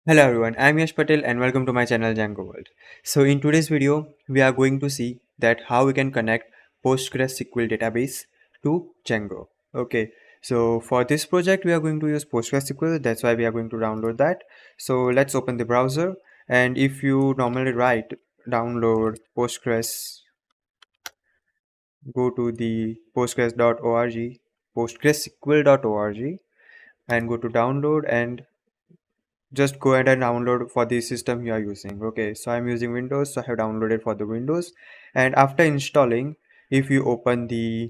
Hello everyone, I'm Yash Patel and welcome to my channel Django World. So in today's video, we are going to see that how we can connect PostgreSQL database to Django. Okay, so for this project, we are going to use PostgreSQL. That's why we are going to download that. So let's open the browser. And if you normally write download Postgres, go to the postgres.org, postgresql.org and go to download and just go ahead and download for the system you are using. Okay, so I'm using Windows, so I have downloaded for the Windows. And after installing, if you open the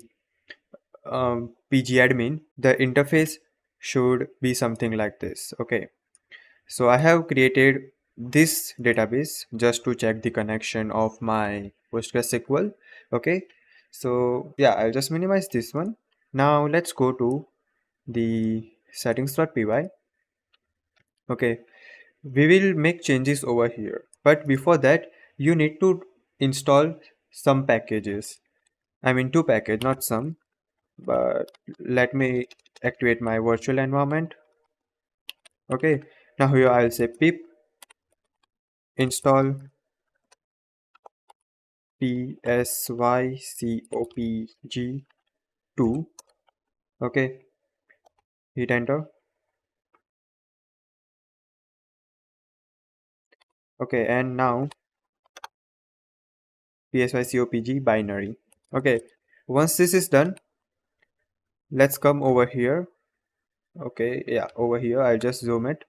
pgadmin, the interface should be something like this. Okay, so I have created this database just to check the connection of my PostgreSQL. Okay, so yeah, I'll just minimize this one. Now let's go to the settings.py. Okay, we will make changes over here, but before that you need to install some packages. I mean two package, not some, but let me activate my virtual environment. Okay, now here I'll say pip install PSYCOPG2. Okay, hit enter. Okay, and now PSYCOPG binary. Okay, once this is done, let's come over here. Okay, yeah, over here I'll just zoom it,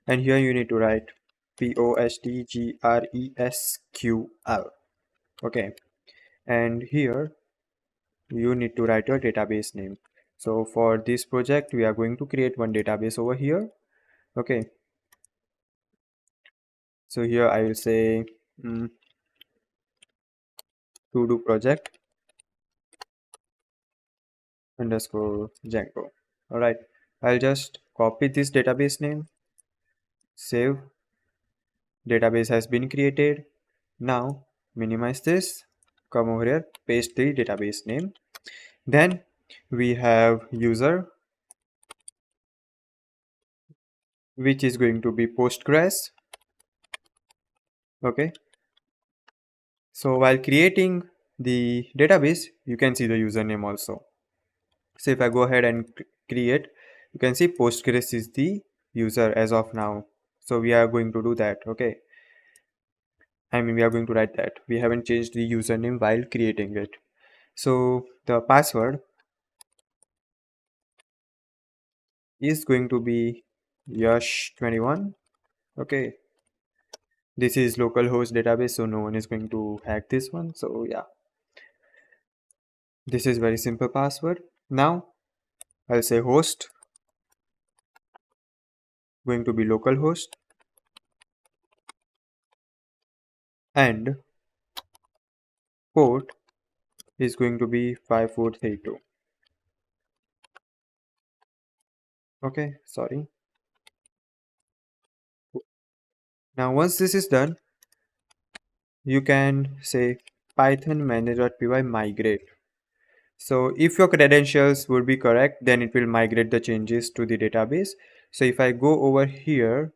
and here you need to write POSTGRESQL. Okay, and here you need to write your database name. So for this project we are going to create one database over here. Okay, so here I will say to do project underscore Django. All right, I'll just copy this database name, save. Database has been created. Now minimize this, come over here, paste the database name. Then we have user, which is going to be Postgres. Okay, so while creating the database, you can see the username also. So if I go ahead and create, you can see Postgres is the user as of now. So we are going to do that. Okay, I mean we are going to write that. We haven't changed the username while creating it. So the password is going to be Yash21. Okay, this is localhost database, so no one is going to hack this one. So yeah, this is very simple password. Now I'll say host, going to be localhost, and port is going to be 5432. Okay, sorry. Now once this is done, you can say python manage.py migrate. So if your credentials would be correct, then it will migrate the changes to the database. So if I go over here,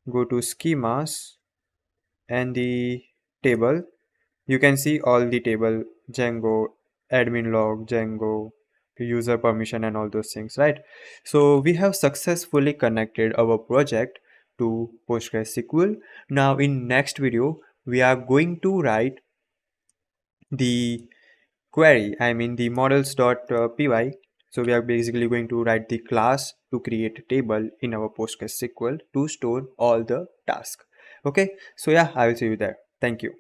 go to schemas and the table, you can see all the table, Django, admin log, Django, user permission and all those things, right? So we have successfully connected our project to PostgreSQL. Now in next video, we are going to write the query, I mean the models.py. So we are basically going to write the class to create a table in our PostgreSQL to store all the tasks. Okay, so yeah, I will see you there. Thank you.